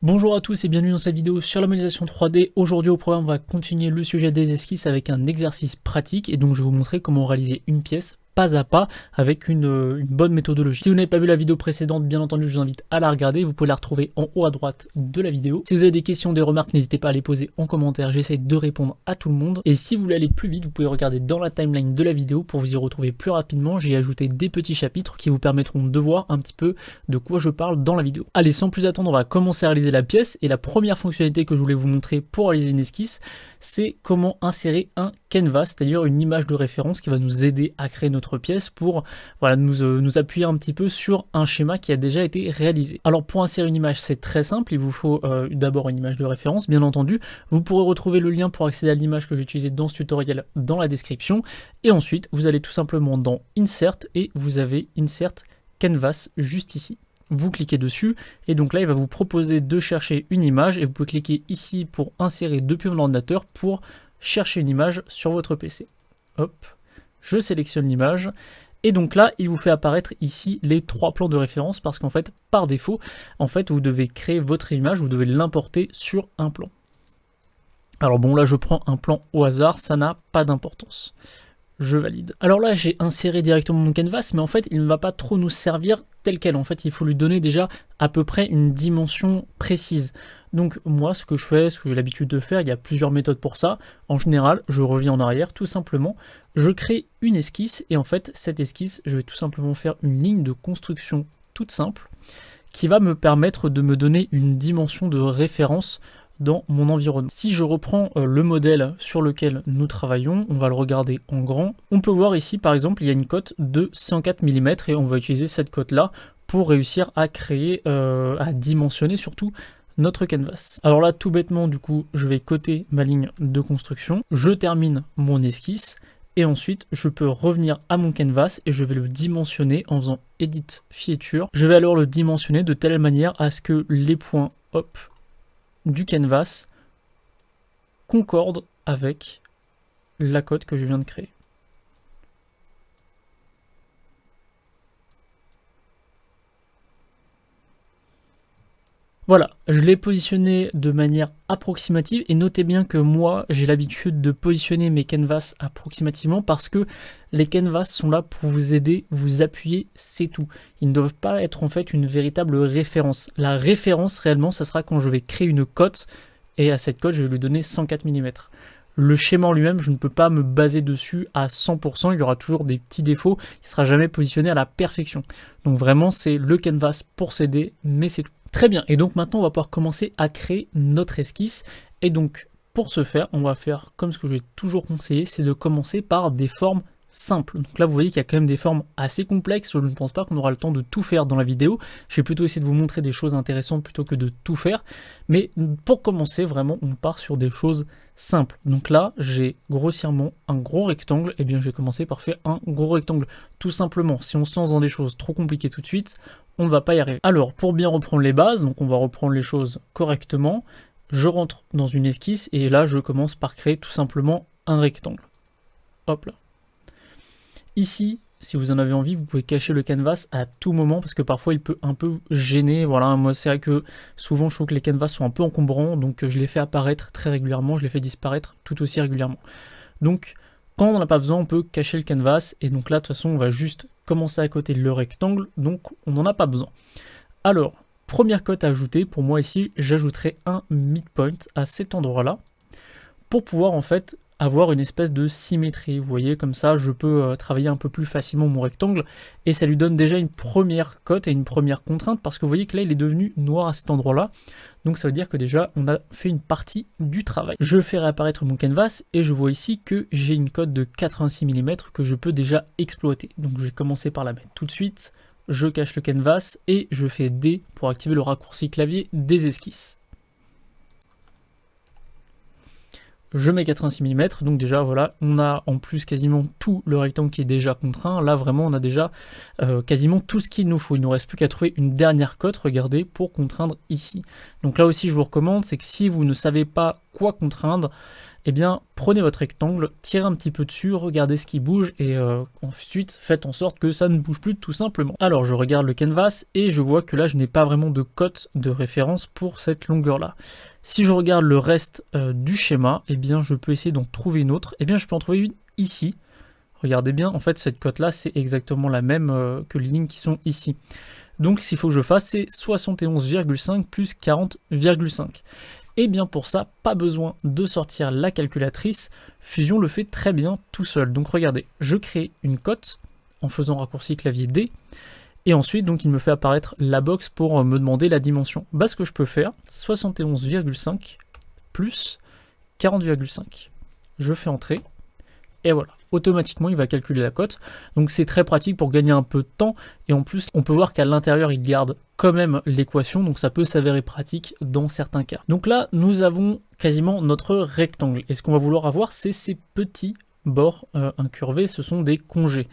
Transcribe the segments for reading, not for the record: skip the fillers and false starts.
Bonjour à tous et bienvenue dans cette vidéo sur la modélisation 3D. Aujourd'hui au programme on va continuer le sujet des esquisses avec un exercice pratique et donc je vais vous montrer comment réaliser une pièce pas à pas avec une bonne méthodologie. Si vous n'avez pas vu la vidéo précédente, bien entendu je vous invite à la regarder, vous pouvez la retrouver en haut à droite de la vidéo. Si vous avez des questions, des remarques, n'hésitez pas à les poser en commentaire, j'essaie de répondre à tout le monde. Et si vous voulez aller plus vite, vous pouvez regarder dans la timeline de la vidéo pour vous y retrouver plus rapidement. J'ai ajouté des petits chapitres qui vous permettront de voir un petit peu de quoi je parle dans la vidéo. Allez, sans plus attendre, on va commencer à réaliser la pièce et la première fonctionnalité que je voulais vous montrer pour réaliser une esquisse, c'est comment insérer un canvas, c'est-à-dire une image de référence qui va nous aider à créer notre pièce pour nous appuyer un petit peu sur un schéma qui a déjà été réalisé. Alors pour insérer une image, c'est très simple, il vous faut d'abord une image de référence, bien entendu. Vous pourrez retrouver le lien pour accéder à l'image que j'ai utilisée dans ce tutoriel dans la description. Et ensuite, vous allez tout simplement dans Insert et vous avez Insert Canvas juste ici. Vous cliquez dessus et donc là il va vous proposer de chercher une image et vous pouvez cliquer ici pour insérer depuis mon ordinateur pour chercher une image sur votre PC. Hop, je sélectionne l'image et donc là il vous fait apparaître ici les trois plans de référence parce qu'en fait par défaut vous devez créer votre image, vous devez l'importer sur un plan. Alors bon là je prends un plan au hasard, ça n'a pas d'importance. Je valide. Alors là, j'ai inséré directement mon canvas, mais en fait, il ne va pas trop nous servir tel quel. En fait, il faut lui donner déjà à peu près une dimension précise. Donc moi, ce que je fais, ce que j'ai l'habitude de faire, il y a plusieurs méthodes pour ça. En général, je reviens en arrière, tout simplement. Je crée une esquisse, et en fait, cette esquisse, je vais tout simplement faire une ligne de construction toute simple, qui va me permettre de me donner une dimension de référence dans mon environnement. Si je reprends le modèle sur lequel nous travaillons, on va le regarder en grand. On peut voir ici par exemple il y a une cote de 104 mm et on va utiliser cette cote là pour réussir à créer, à dimensionner surtout notre canvas. Alors là tout bêtement du coup je vais coter ma ligne de construction, je termine mon esquisse et ensuite je peux revenir à mon canvas et je vais le dimensionner en faisant Edit Feature. Je vais alors le dimensionner de telle manière à ce que les points hop du canvas concorde avec la cote que je viens de créer. Voilà, je l'ai positionné de manière approximative et notez bien que moi j'ai l'habitude de positionner mes canvas approximativement parce que les canvas sont là pour vous aider, vous appuyer, c'est tout. Ils ne doivent pas être en fait une véritable référence. La référence réellement ça sera quand je vais créer une cote et à cette cote je vais lui donner 104 mm. Le schéma en lui-même, je ne peux pas me baser dessus à 100%, il y aura toujours des petits défauts, il ne sera jamais positionné à la perfection. Donc vraiment c'est le canvas pour s'aider, mais c'est tout. Très bien, et donc maintenant on va pouvoir commencer à créer notre esquisse. Et donc pour ce faire, on va faire comme ce que je vais toujours conseiller, c'est de commencer par des formes simples. Donc là vous voyez qu'il y a quand même des formes assez complexes, je ne pense pas qu'on aura le temps de tout faire dans la vidéo. Je vais plutôt essayer de vous montrer des choses intéressantes plutôt que de tout faire. Mais pour commencer vraiment, on part sur des choses simples. Donc là j'ai grossièrement un gros rectangle, et bien je vais commencer par faire un gros rectangle. Tout simplement, si on se lance dans des choses trop compliquées tout de suite, on ne va pas y arriver. Alors, pour bien reprendre les bases, donc on va reprendre les choses correctement, je rentre dans une esquisse et là je commence par créer tout simplement un rectangle. Hop là. Ici, si vous en avez envie, vous pouvez cacher le canvas à tout moment parce que parfois il peut un peu gêner. Voilà, moi c'est vrai que souvent je trouve que les canvas sont un peu encombrants, donc je les fais apparaître très régulièrement, je les fais disparaître tout aussi régulièrement. Donc, quand on n'en a pas besoin, on peut cacher le canvas et donc là de toute façon on va juste commencer à coter le rectangle, donc on n'en a pas besoin. Alors, première cote à ajouter, pour moi ici, j'ajouterai un midpoint à cet endroit-là, pour pouvoir en fait avoir une espèce de symétrie. Vous voyez, comme ça, je peux travailler un peu plus facilement mon rectangle, et ça lui donne déjà une première cote et une première contrainte, parce que vous voyez que là, il est devenu noir à cet endroit-là, donc ça veut dire que déjà, on a fait une partie du travail. Je fais réapparaître mon canvas, et je vois ici que j'ai une cote de 86 mm que je peux déjà exploiter. Donc je vais commencer par la mettre tout de suite, je cache le canvas, et je fais D pour activer le raccourci clavier des esquisses. Je mets 86 mm, donc déjà voilà, on a en plus quasiment tout le rectangle qui est déjà contraint. Là vraiment on a déjà quasiment tout ce qu'il nous faut. Il ne nous reste plus qu'à trouver une dernière cote, regardez, pour contraindre ici. Donc là aussi je vous recommande, c'est que si vous ne savez pas quoi contraindre, eh bien prenez votre rectangle, tirez un petit peu dessus, regardez ce qui bouge et ensuite faites en sorte que ça ne bouge plus tout simplement. Alors je regarde le canvas et je vois que là je n'ai pas vraiment de cote de référence pour cette longueur là. Si je regarde le reste du schéma, eh bien je peux essayer d'en trouver une autre. Eh bien je peux en trouver une ici. Regardez bien, en fait cette cote là c'est exactement la même que les lignes qui sont ici. Donc ce qu'il faut que je fasse c'est 71,5 plus 40,5. Et bien pour ça, pas besoin de sortir la calculatrice, Fusion le fait très bien tout seul. Donc regardez, je crée une cote en faisant raccourci clavier D, et ensuite donc il me fait apparaître la box pour me demander la dimension. Bah ce que je peux faire, 71,5 plus 40,5. Je fais entrer, et voilà. Automatiquement il va calculer la cote, donc c'est très pratique pour gagner un peu de temps, et en plus on peut voir qu'à l'intérieur il garde quand même l'équation, donc ça peut s'avérer pratique dans certains cas. Donc là nous avons quasiment notre rectangle, et ce qu'on va vouloir avoir c'est ces petits bords incurvés, ce sont des congés.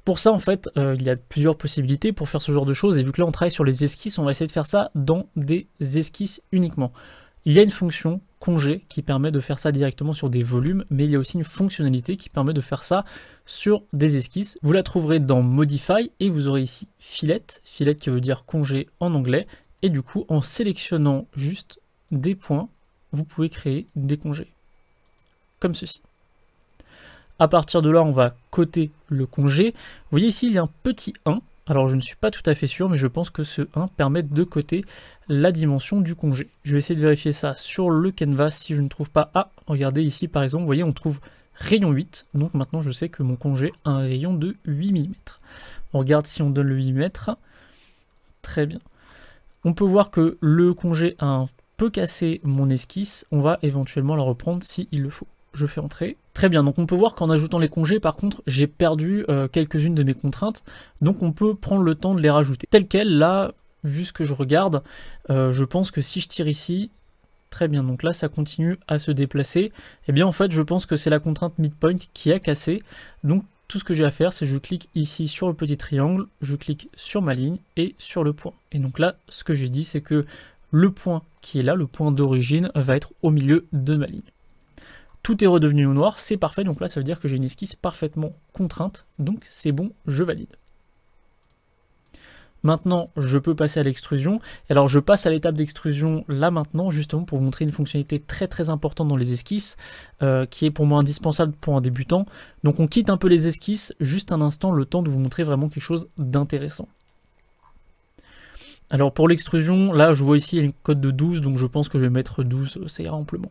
Pour ça en fait il y a plusieurs possibilités pour faire ce genre de choses, et vu que là on travaille sur les esquisses, on va essayer de faire ça dans des esquisses uniquement. Il y a une fonction congé qui permet de faire ça directement sur des volumes, mais il y a aussi une fonctionnalité qui permet de faire ça sur des esquisses. Vous la trouverez dans Modify et vous aurez ici Fillet qui veut dire congé en anglais, et du coup en sélectionnant juste des points, vous pouvez créer des congés, comme ceci. À partir de là, on va coter le congé. Vous voyez ici, il y a un petit 1. Alors je ne suis pas tout à fait sûr, mais je pense que ce 1 permet de coter la dimension du congé. Je vais essayer de vérifier ça sur le canvas si je ne trouve pas. Ah, regardez ici par exemple, vous voyez on trouve rayon 8, donc maintenant je sais que mon congé a un rayon de 8 mm. On regarde si on donne le 8 mm, très bien. On peut voir que le congé a un peu cassé mon esquisse, on va éventuellement la reprendre s'il le faut. Je fais entrer. Très bien, donc on peut voir qu'en ajoutant les congés, par contre, j'ai perdu quelques-unes de mes contraintes, donc on peut prendre le temps de les rajouter. Tel quel, là, vu ce que je regarde, je pense que si je tire ici, très bien, donc là ça continue à se déplacer, et bien en fait je pense que c'est la contrainte midpoint qui a cassé, donc tout ce que j'ai à faire, c'est je clique ici sur le petit triangle, je clique sur ma ligne et sur le point. Et donc là, ce que j'ai dit, c'est que le point qui est là, le point d'origine, va être au milieu de ma ligne. Tout est redevenu au noir, c'est parfait, donc là ça veut dire que j'ai une esquisse parfaitement contrainte, donc c'est bon, je valide. Maintenant, je peux passer à l'extrusion. Alors je passe à l'étape d'extrusion là maintenant, justement pour vous montrer une fonctionnalité très importante dans les esquisses, qui est pour moi indispensable pour un débutant. Donc on quitte un peu les esquisses, juste un instant, le temps de vous montrer vraiment quelque chose d'intéressant. Alors pour l'extrusion, là je vois ici il y a une cote de 12, donc je pense que je vais mettre 12, ça ira amplement.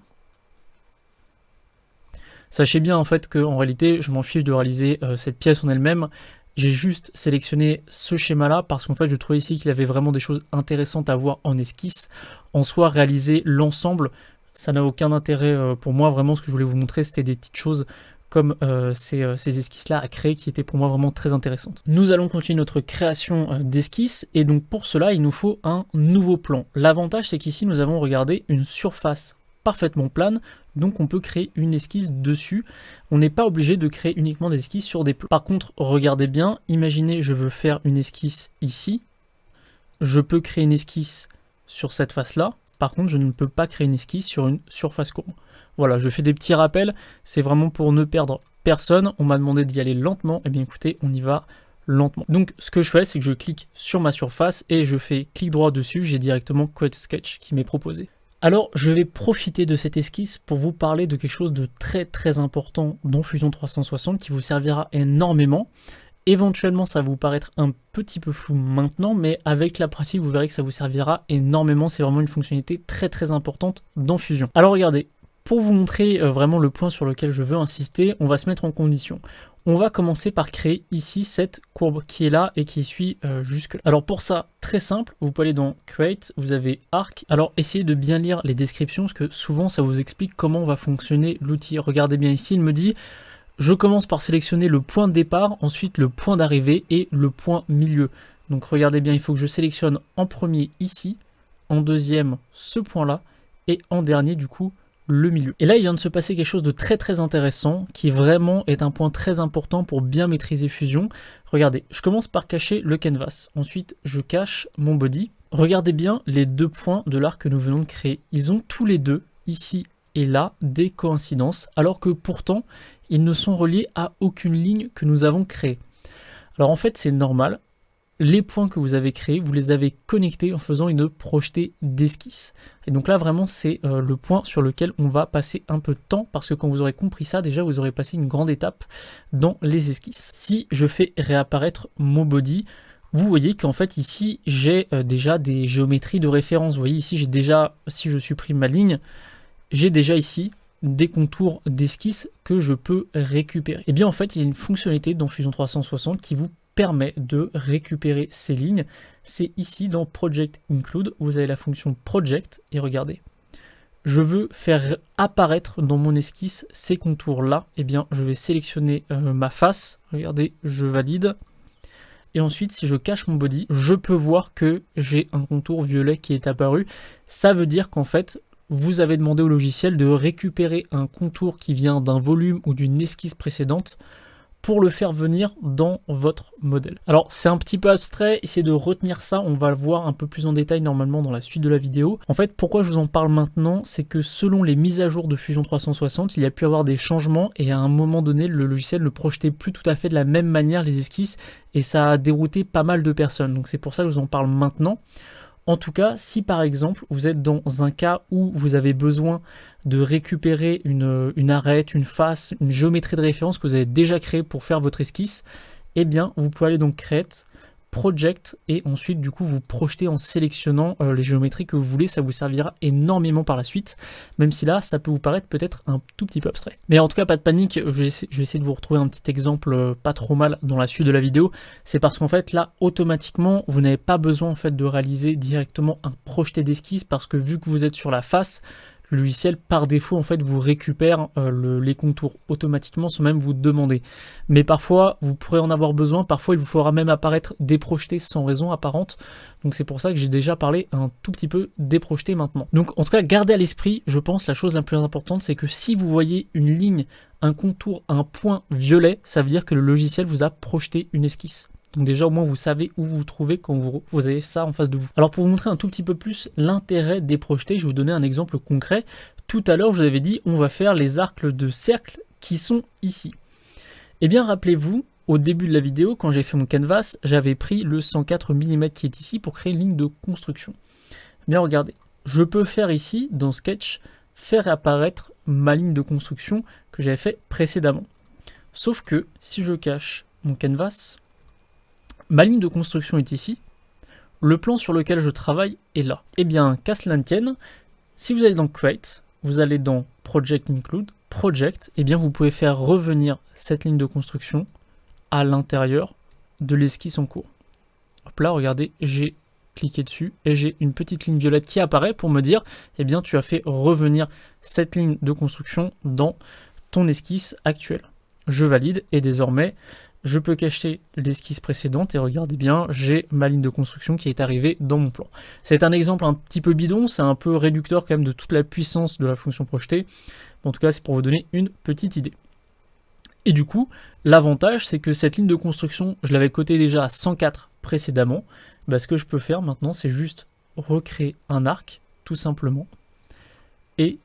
Sachez bien en fait qu'en réalité je m'en fiche de réaliser cette pièce en elle-même, j'ai juste sélectionné ce schéma là parce qu'en fait je trouvais ici qu'il y avait vraiment des choses intéressantes à voir en esquisse. En soi réaliser l'ensemble ça n'a aucun intérêt pour moi, vraiment ce que je voulais vous montrer c'était des petites choses comme ces esquisses là à créer qui étaient pour moi vraiment très intéressantes. Nous allons continuer notre création d'esquisses et donc pour cela il nous faut un nouveau plan. L'avantage c'est qu'ici nous avons regardé une surface parfaitement plane, donc on peut créer une esquisse dessus. On n'est pas obligé de créer uniquement des esquisses sur des plans. Par contre, regardez bien, imaginez je veux faire une esquisse ici, je peux créer une esquisse sur cette face-là, par contre je ne peux pas créer une esquisse sur une surface courbe. Voilà, je fais des petits rappels, c'est vraiment pour ne perdre personne. On m'a demandé d'y aller lentement, et bien écoutez, on y va lentement. Donc ce que je fais, c'est que je clique sur ma surface et je fais clic droit dessus, j'ai directement Code Sketch qui m'est proposé. Alors, je vais profiter de cette esquisse pour vous parler de quelque chose de très important dans Fusion 360 qui vous servira énormément. Éventuellement, ça va vous paraître un petit peu flou maintenant, mais avec la pratique, vous verrez que ça vous servira énormément. C'est vraiment une fonctionnalité très importante dans Fusion. Alors regardez, pour vous montrer vraiment le point sur lequel je veux insister, on va se mettre en condition. On va commencer par créer ici cette courbe qui est là et qui suit jusque là. Alors pour ça, très simple, vous pouvez aller dans Create, vous avez Arc. Alors essayez de bien lire les descriptions parce que souvent ça vous explique comment va fonctionner l'outil. Regardez bien ici, il me dit je commence par sélectionner le point de départ, ensuite le point d'arrivée et le point milieu. Donc regardez bien, il faut que je sélectionne en premier ici, en deuxième ce point là et en dernier du coup le milieu. Et là il vient de se passer quelque chose de très intéressant qui vraiment est un point très important pour bien maîtriser Fusion. Regardez, je commence par cacher le canvas, ensuite je cache mon body. Regardez bien les deux points de l'arc que nous venons de créer, ils ont tous les deux ici et là des coïncidences, alors que pourtant ils ne sont reliés à aucune ligne que nous avons créée. Alors en fait c'est normal, les points que vous avez créés, vous les avez connectés en faisant une projetée d'esquisse. Et donc là vraiment c'est le point sur lequel on va passer un peu de temps, parce que quand vous aurez compris ça, déjà vous aurez passé une grande étape dans les esquisses. Si je fais réapparaître mon body, vous voyez qu'en fait ici j'ai déjà des géométries de référence. Vous voyez ici j'ai déjà, si je supprime ma ligne, j'ai déjà ici des contours d'esquisse que je peux récupérer. Et bien en fait il y a une fonctionnalité dans Fusion 360 qui vous permet de récupérer ces lignes. C'est ici dans Project Include, vous avez la fonction Project et regardez. Je veux faire apparaître dans mon esquisse ces contours là, et bien je vais sélectionner ma face, regardez, je valide. Et ensuite, si je cache mon body, je peux voir que j'ai un contour violet qui est apparu. Ça veut dire qu'en fait, vous avez demandé au logiciel de récupérer un contour qui vient d'un volume ou d'une esquisse précédente pour le faire venir dans votre modèle. Alors c'est un petit peu abstrait, essayez de retenir ça, on va le voir un peu plus en détail normalement dans la suite de la vidéo. En fait, pourquoi je vous en parle maintenant, c'est que selon les mises à jour de Fusion 360, il y a pu y avoir des changements et à un moment donné, le logiciel ne projetait plus tout à fait de la même manière les esquisses et ça a dérouté pas mal de personnes. Donc c'est pour ça que je vous en parle maintenant. En tout cas, si par exemple vous êtes dans un cas où vous avez besoin de récupérer une arête, une face, une géométrie de référence que vous avez déjà créée pour faire votre esquisse, eh bien vous pouvez aller donc Create, Project et ensuite du coup vous projetez en sélectionnant les géométries que vous voulez. Ça vous servira énormément par la suite, même si là ça peut vous paraître peut-être un tout petit peu abstrait. Mais en tout cas pas de panique, je vais essayer de vous retrouver un petit exemple pas trop mal dans la suite de la vidéo. C'est parce qu'en fait là automatiquement vous n'avez pas besoin en fait de réaliser directement un projeté d'esquisse, parce que vu que vous êtes sur la face, le logiciel par défaut en fait vous récupère les contours automatiquement sans même vous demander. Mais parfois vous pourrez en avoir besoin, parfois il vous faudra même apparaître des projetés sans raison apparente. Donc c'est pour ça que j'ai déjà parlé un tout petit peu des projetés maintenant. Donc en tout cas gardez à l'esprit, je pense la chose la plus importante c'est que si vous voyez une ligne, un contour, un point violet, ça veut dire que le logiciel vous a projeté une esquisse. Donc déjà au moins vous savez où vous vous trouvez quand vous avez ça en face de vous. Alors pour vous montrer un tout petit peu plus l'intérêt des projetés, je vais vous donner un exemple concret. Tout à l'heure je vous avais dit on va faire les arcs de cercle qui sont ici. Eh bien rappelez-vous, au début de la vidéo quand j'ai fait mon canvas, j'avais pris le 104 mm qui est ici pour créer une ligne de construction. Eh bien regardez, je peux faire ici dans Sketch, faire apparaître ma ligne de construction que j'avais fait précédemment. Sauf que si je cache mon canvas, ma ligne de construction est ici, le plan sur lequel je travaille est là. Eh bien, qu'à cela ne tienne, si vous allez dans Create, vous allez dans Project Include, Project, eh bien vous pouvez faire revenir cette ligne de construction à l'intérieur de l'esquisse en cours. Hop là, regardez, j'ai cliqué dessus et j'ai une petite ligne violette qui apparaît pour me dire, eh bien tu as fait revenir cette ligne de construction dans ton esquisse actuelle. Je valide et désormais, je peux cacher l'esquisse précédente et regardez bien, j'ai ma ligne de construction qui est arrivée dans mon plan. C'est un exemple un petit peu bidon, c'est un peu réducteur quand même de toute la puissance de la fonction projetée. En tout cas, c'est pour vous donner une petite idée. Et du coup, l'avantage, c'est que cette ligne de construction, je l'avais codée déjà à 104 précédemment. Bah, ce que je peux faire maintenant, c'est juste recréer un arc, tout simplement, et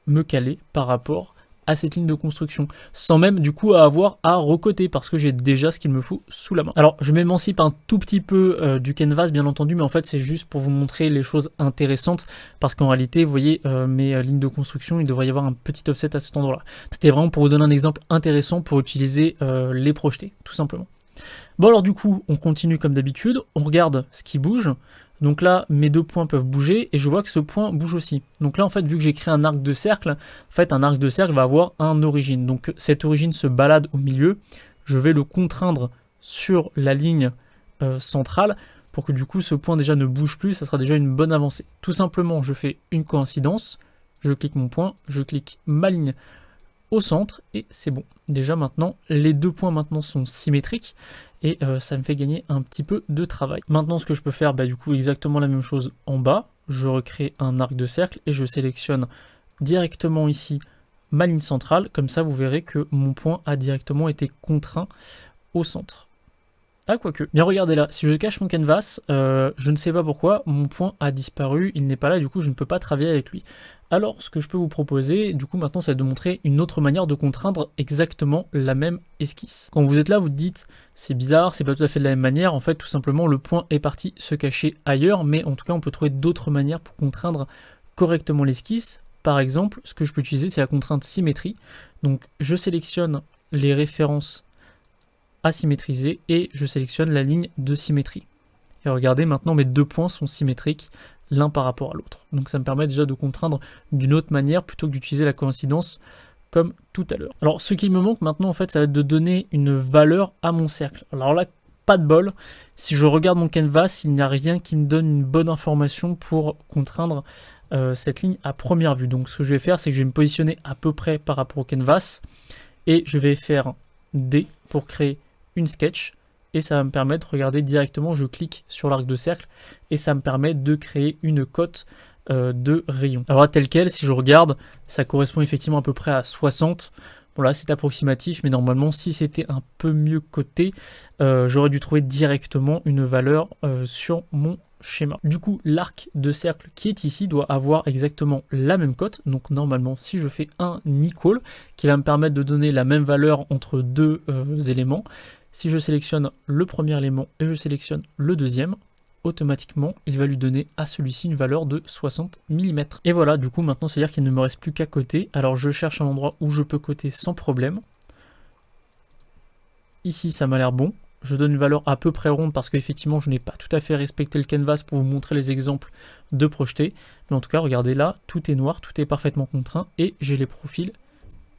me caler par rapport à cette ligne de construction, sans même du coup avoir à recoter, parce que j'ai déjà ce qu'il me faut sous la main. Alors je m'émancipe un tout petit peu du canvas bien entendu, mais en fait c'est juste pour vous montrer les choses intéressantes, parce qu'en réalité vous voyez mes lignes de construction, il devrait y avoir un petit offset à cet endroit là. C'était vraiment pour vous donner un exemple intéressant pour utiliser les projetés, tout simplement. Bon alors du coup on continue comme d'habitude, on regarde ce qui bouge. Donc là, mes deux points peuvent bouger et je vois que ce point bouge aussi. Donc là, en fait, vu que j'ai créé un arc de cercle, en fait, un arc de cercle va avoir un origine. Donc cette origine se balade au milieu. Je vais le contraindre sur la ligne centrale pour que du coup, ce point déjà ne bouge plus. Ça sera déjà une bonne avancée. Tout simplement, je fais une coïncidence. Je clique mon point, je clique ma ligne au centre et c'est bon. Déjà maintenant, les deux points maintenant sont symétriques et ça me fait gagner un petit peu de travail. Maintenant, ce que je peux faire, bah, du coup, exactement la même chose en bas. Je recrée un arc de cercle et je sélectionne directement ici ma ligne centrale. Comme ça, vous verrez que mon point a directement été contraint au centre. Ah, quoique. Bien, regardez là, si je cache mon canvas, je ne sais pas pourquoi, mon point a disparu, il n'est pas là, du coup je ne peux pas travailler avec lui. Alors, ce que je peux vous proposer, du coup maintenant, ça va être de montrer une autre manière de contraindre exactement la même esquisse. Quand vous êtes là, vous te dites, c'est bizarre, c'est pas tout à fait de la même manière, en fait, tout simplement, le point est parti se cacher ailleurs, mais en tout cas, on peut trouver d'autres manières pour contraindre correctement l'esquisse. Par exemple, ce que je peux utiliser, c'est la contrainte symétrie. Donc, je sélectionne les références à symétriser et je sélectionne la ligne de symétrie. Et regardez, maintenant mes deux points sont symétriques l'un par rapport à l'autre. Donc ça me permet déjà de contraindre d'une autre manière plutôt que d'utiliser la coïncidence comme tout à l'heure. Alors ce qui me manque maintenant en fait, ça va être de donner une valeur à mon cercle. Alors là, pas de bol, si je regarde mon canvas, il n'y a rien qui me donne une bonne information pour contraindre cette ligne à première vue. Donc ce que je vais faire, c'est que je vais me positionner à peu près par rapport au canvas et je vais faire D pour créer une sketch et ça va me permettre, regardez directement, je clique sur l'arc de cercle et ça me permet de créer une cote de rayon. Alors là, tel quel, si je regarde, ça correspond effectivement à peu près à 60. Bon là c'est approximatif, mais normalement si c'était un peu mieux coté, j'aurais dû trouver directement une valeur sur mon schéma. Du coup l'arc de cercle qui est ici doit avoir exactement la même cote, donc normalement si je fais un equal qui va me permettre de donner la même valeur entre deux éléments, si je sélectionne le premier élément et je sélectionne le deuxième, automatiquement il va lui donner à celui-ci une valeur de 60 mm. Et voilà, du coup maintenant c'est à dire qu'il ne me reste plus qu'à coter. Alors je cherche un endroit où je peux coter sans problème. Ici ça m'a l'air bon. Je donne une valeur à peu près ronde parce qu'effectivement je n'ai pas tout à fait respecté le canvas pour vous montrer les exemples de projetés. Mais en tout cas regardez là, tout est noir, tout est parfaitement contraint et j'ai les profils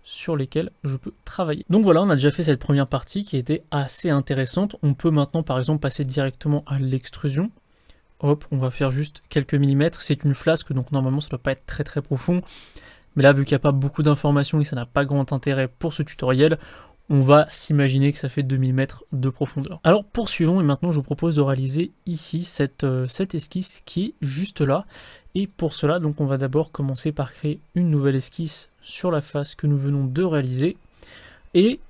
sur lesquels je peux travailler. Donc voilà, on a déjà fait cette première partie qui était assez intéressante. On peut maintenant par exemple passer directement à l'extrusion. Hop, on va faire juste quelques millimètres. C'est une flasque, donc normalement ça ne doit pas être très profond. Mais là, vu qu'il n'y a pas beaucoup d'informations et que ça n'a pas grand intérêt pour ce tutoriel, on va s'imaginer que ça fait 2 mm de profondeur. Alors poursuivons et maintenant je vous propose de réaliser ici cette esquisse qui est juste là. Et pour cela, donc on va d'abord commencer par créer une nouvelle esquisse sur la face que nous venons de réaliser. Et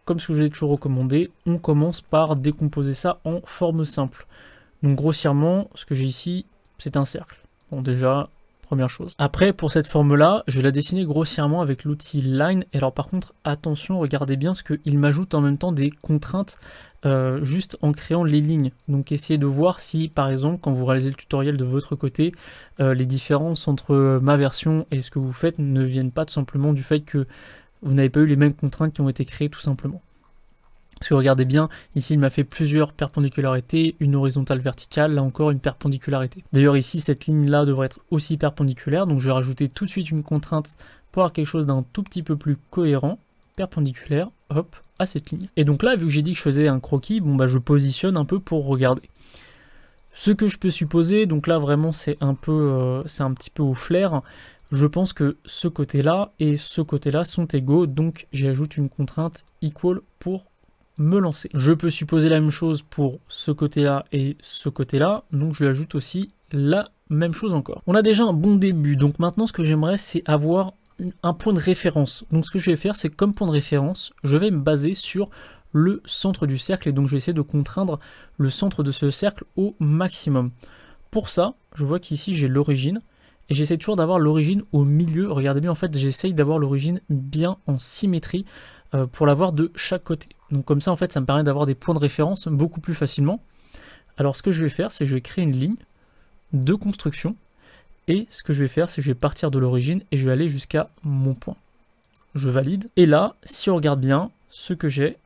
comme ce que je vous ai toujours recommandé, on commence par décomposer ça en forme simple. Donc grossièrement, ce que j'ai ici, c'est un cercle. Bon déjà, première chose. Après, pour cette forme-là, je vais la dessiner grossièrement avec l'outil Line. Et alors par contre, attention, regardez bien, parce qu'il m'ajoute en même temps des contraintes juste en créant les lignes. Donc essayez de voir si, par exemple, quand vous réalisez le tutoriel de votre côté, les différences entre ma version et ce que vous faites ne viennent pas tout simplement du fait que vous n'avez pas eu les mêmes contraintes qui ont été créées tout simplement. Parce que regardez bien, ici il m'a fait plusieurs perpendicularités, une horizontale verticale, là encore une perpendicularité. D'ailleurs ici cette ligne là devrait être aussi perpendiculaire, donc je vais rajouter tout de suite une contrainte pour avoir quelque chose d'un tout petit peu plus cohérent, perpendiculaire, hop, à cette ligne. Et donc là, vu que j'ai dit que je faisais un croquis, bon bah je positionne un peu pour regarder. Ce que je peux supposer, donc là vraiment c'est un petit peu au flair, je pense que ce côté-là et ce côté-là sont égaux, donc j'ajoute une contrainte equal pour me lancer. Je peux supposer la même chose pour ce côté-là et ce côté-là, donc je lui ajoute aussi la même chose encore. On a déjà un bon début, donc maintenant ce que j'aimerais c'est avoir un point de référence. Donc ce que je vais faire c'est comme point de référence, je vais me baser sur le centre du cercle et donc je vais essayer de contraindre le centre de ce cercle au maximum. Pour ça, je vois qu'ici j'ai l'origine et j'essaie toujours d'avoir l'origine au milieu. Regardez bien, en fait j'essaye d'avoir l'origine bien en symétrie pour l'avoir de chaque côté. Donc comme ça en fait ça me permet d'avoir des points de référence beaucoup plus facilement. Alors ce que je vais faire c'est que je vais créer une ligne de construction et ce que je vais faire c'est que je vais partir de l'origine et je vais aller jusqu'à mon point. Je valide et là si on regarde bien ce que j'ai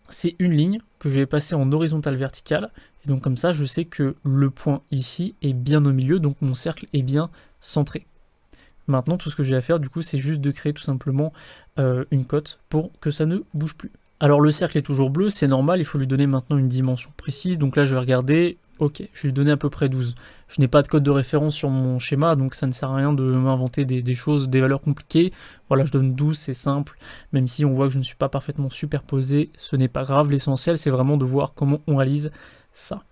c'est une ligne que je vais passer en horizontale verticale et donc comme ça je sais que le point ici est bien au milieu donc mon cercle est bien centré. Maintenant, tout ce que j'ai à faire, du coup, c'est juste de créer tout simplement une cote pour que ça ne bouge plus. Alors, le cercle est toujours bleu, c'est normal, il faut lui donner maintenant une dimension précise. Donc là, je vais regarder, ok, je vais lui donner à peu près 12. Je n'ai pas de code de référence sur mon schéma, donc ça ne sert à rien de m'inventer des choses, des valeurs compliquées. Voilà, je donne 12, c'est simple. Même si on voit que je ne suis pas parfaitement superposé, ce n'est pas grave. L'essentiel, c'est vraiment de voir comment on réalise ça.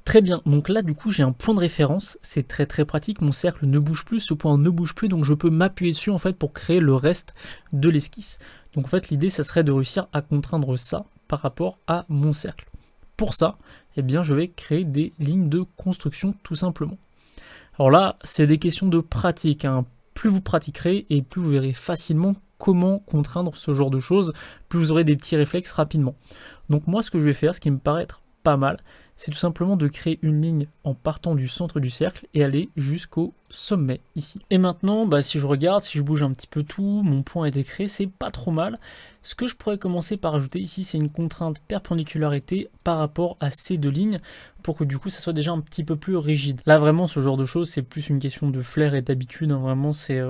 Très bien, donc là du coup j'ai un point de référence, c'est très pratique, mon cercle ne bouge plus, ce point ne bouge plus, donc je peux m'appuyer dessus en fait pour créer le reste de l'esquisse. Donc en fait l'idée ça serait de réussir à contraindre ça par rapport à mon cercle. Pour ça, eh bien, je vais créer des lignes de construction tout simplement. Alors là, c'est des questions de pratique, hein. Plus vous pratiquerez et plus vous verrez facilement comment contraindre ce genre de choses, plus vous aurez des petits réflexes rapidement. Donc moi, ce que je vais faire, ce qui me paraît être pas mal, c'est tout simplement de créer une ligne en partant du centre du cercle et aller jusqu'au sommet ici. Et maintenant, si je regarde, si je bouge un petit peu tout, mon point a été créé, c'est pas trop mal. Ce que je pourrais commencer par ajouter ici, c'est une contrainte perpendicularisée par rapport à ces deux lignes, pour que du coup ça soit déjà un petit peu plus rigide. Là vraiment ce genre de choses c'est plus une question de flair et d'habitude, hein. Vraiment c'est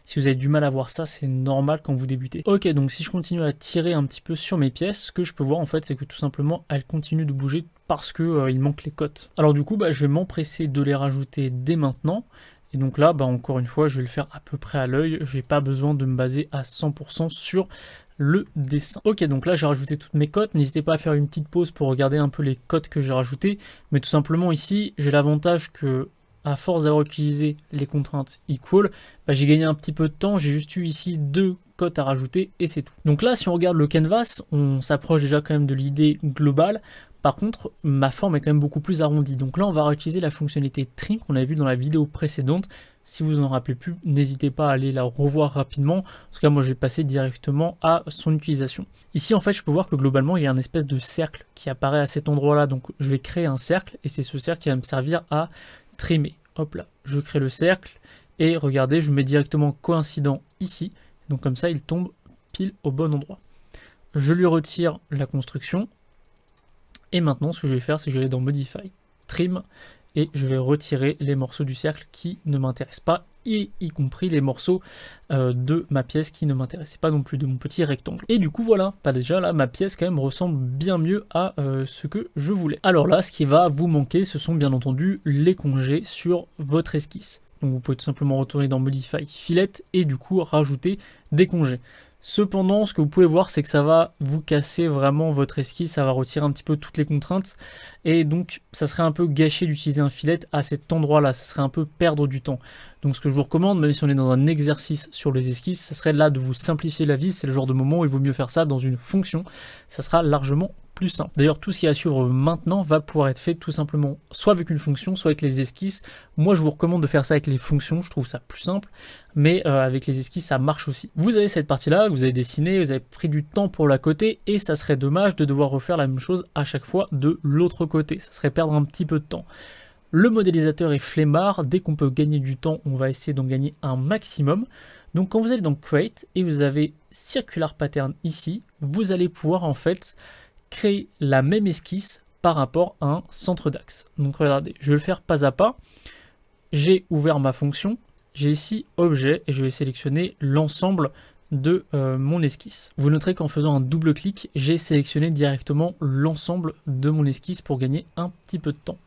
si vous avez du mal à voir ça, c'est normal quand vous débutez. Ok, donc si je continue à tirer un petit peu sur mes pièces, ce que je peux voir en fait c'est que tout simplement elles continuent de bouger parce que il manque les cotes. Alors du coup je vais m'empresser de les rajouter dès maintenant. Et donc là, encore une fois, je vais le faire à peu près à l'œil. Je n'ai pas besoin de me baser à 100% sur le dessin. Ok, donc là j'ai rajouté toutes mes cotes. N'hésitez pas à faire une petite pause pour regarder un peu les cotes que j'ai rajoutées. Mais tout simplement ici, j'ai l'avantage que, à force d'avoir utilisé les contraintes equal, j'ai gagné un petit peu de temps. J'ai juste eu ici 2 cotes à rajouter et c'est tout. Donc là, si on regarde le canvas, on s'approche déjà quand même de l'idée globale. Par contre, ma forme est quand même beaucoup plus arrondie. Donc là, on va réutiliser la fonctionnalité trim qu'on a vu dans la vidéo précédente. Si vous en rappelez plus, n'hésitez pas à aller la revoir rapidement. En tout cas, moi, je vais passer directement à son utilisation. Ici, en fait, je peux voir que globalement, il y a un espèce de cercle qui apparaît à cet endroit-là. Donc, je vais créer un cercle et c'est ce cercle qui va me servir à trimer. Hop là, je crée le cercle et regardez, je mets directement coïncident ici. Donc, comme ça, il tombe pile au bon endroit. Je lui retire la construction. Et maintenant, ce que je vais faire, c'est que je vais aller dans Modify, Trim, et je vais retirer les morceaux du cercle qui ne m'intéressent pas, et y compris les morceaux de ma pièce qui ne m'intéressaient pas non plus, de mon petit rectangle. Et du coup, voilà, déjà là, ma pièce quand même ressemble bien mieux à ce que je voulais. Alors là, ce qui va vous manquer, ce sont bien entendu les congés sur votre esquisse. Donc vous pouvez tout simplement retourner dans Modify, Fillet, et du coup rajouter des congés. Cependant, ce que vous pouvez voir, c'est que ça va vous casser vraiment votre esquisse, ça va retirer un petit peu toutes les contraintes, et donc ça serait un peu gâché d'utiliser un filet à cet endroit-là, ça serait un peu perdre du temps. Donc ce que je vous recommande, même si on est dans un exercice sur les esquisses, ça serait là de vous simplifier la vie, c'est le genre de moment où il vaut mieux faire ça dans une fonction, ça sera largement plus simple. D'ailleurs, tout ce qui est à suivre maintenant va pouvoir être fait tout simplement soit avec une fonction, soit avec les esquisses. Moi, je vous recommande de faire ça avec les fonctions, je trouve ça plus simple, mais avec les esquisses, ça marche aussi. Vous avez cette partie-là, vous avez dessiné, vous avez pris du temps pour la coter, et ça serait dommage de devoir refaire la même chose à chaque fois de l'autre côté. Ça serait perdre un petit peu de temps. Le modélisateur est flemmard, dès qu'on peut gagner du temps, on va essayer d'en gagner un maximum. Donc quand vous allez dans Create, et vous avez Circular Pattern ici, vous allez pouvoir en fait créer la même esquisse par rapport à un centre d'axe. Donc regardez, je vais le faire pas à pas. J'ai ouvert ma fonction, j'ai ici objet et je vais sélectionner l'ensemble de mon esquisse. Vous noterez qu'en faisant un double clic, j'ai sélectionné directement l'ensemble de mon esquisse pour gagner un petit peu de temps.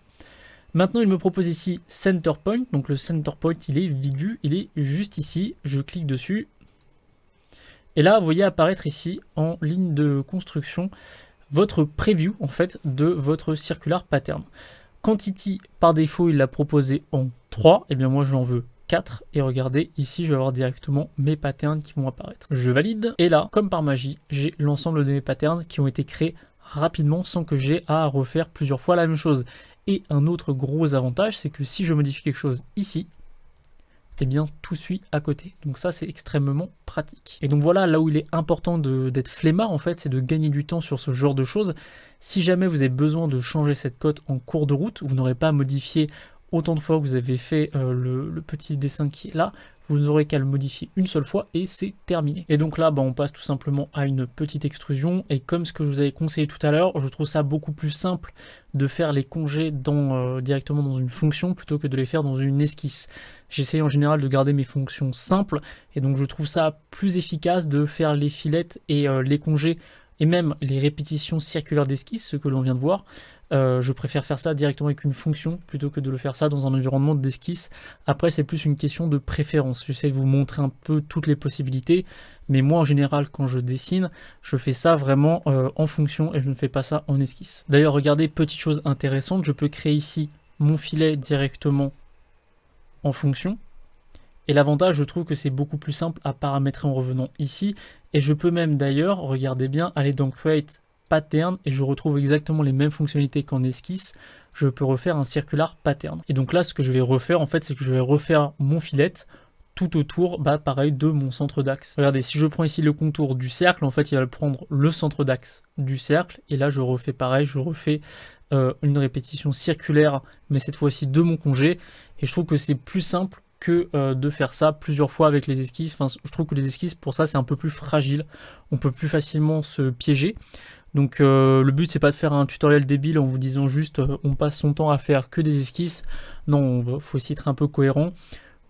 Maintenant, il me propose ici Center Point. Donc le Center Point, il est vite vu, il est juste ici. Je clique dessus. Et là, vous voyez apparaître ici en ligne de construction votre preview en fait de votre circular pattern. Quantity par défaut il l'a proposé en 3, et bien moi j'en veux 4 et regardez ici je vais avoir directement mes patterns qui vont apparaître. Je valide et là comme par magie j'ai l'ensemble de mes patterns qui ont été créés rapidement sans que j'ai à refaire plusieurs fois la même chose. Et un autre gros avantage c'est que si je modifie quelque chose ici, et bien tout suit à côté. Donc ça c'est extrêmement pratique. Et donc voilà, là où il est important d'être flemmard en fait, c'est de gagner du temps sur ce genre de choses. Si jamais vous avez besoin de changer cette cote en cours de route, vous n'aurez pas à modifier autant de fois que vous avez fait le petit dessin qui est là, vous n'aurez qu'à le modifier une seule fois et c'est terminé. Et donc là, on passe tout simplement à une petite extrusion, et comme ce que je vous avais conseillé tout à l'heure, je trouve ça beaucoup plus simple de faire les congés directement dans une fonction plutôt que de les faire dans une esquisse. J'essaye en général de garder mes fonctions simples, et donc je trouve ça plus efficace de faire les filets et les congés, et même les répétitions circulaires d'esquisse, ce que l'on vient de voir. Je préfère faire ça directement avec une fonction plutôt que de le faire ça dans un environnement d'esquisse. Après c'est plus une question de préférence, j'essaie de vous montrer un peu toutes les possibilités, mais moi en général quand je dessine, je fais ça vraiment en fonction et je ne fais pas ça en esquisse. D'ailleurs regardez, petite chose intéressante, je peux créer ici mon filet directement en fonction. Et l'avantage, je trouve que c'est beaucoup plus simple à paramétrer en revenant ici. Et je peux même d'ailleurs, regardez bien, aller dans Create pattern et je retrouve exactement les mêmes fonctionnalités qu'en esquisse, je peux refaire un circular pattern. Et donc là, ce que je vais refaire en fait, c'est que je vais refaire mon filet tout autour, pareil, de mon centre d'axe. Regardez, si je prends ici le contour du cercle, en fait, il va prendre le centre d'axe du cercle. Et là, je refais pareil, je refais une répétition circulaire, mais cette fois-ci de mon congé. Et je trouve que c'est plus simple que de faire ça plusieurs fois avec les esquisses. Enfin, je trouve que les esquisses, pour ça, c'est un peu plus fragile. On peut plus facilement se piéger. Donc le but, c'est pas de faire un tutoriel débile en vous disant juste on passe son temps à faire que des esquisses. Non, il faut aussi être un peu cohérent.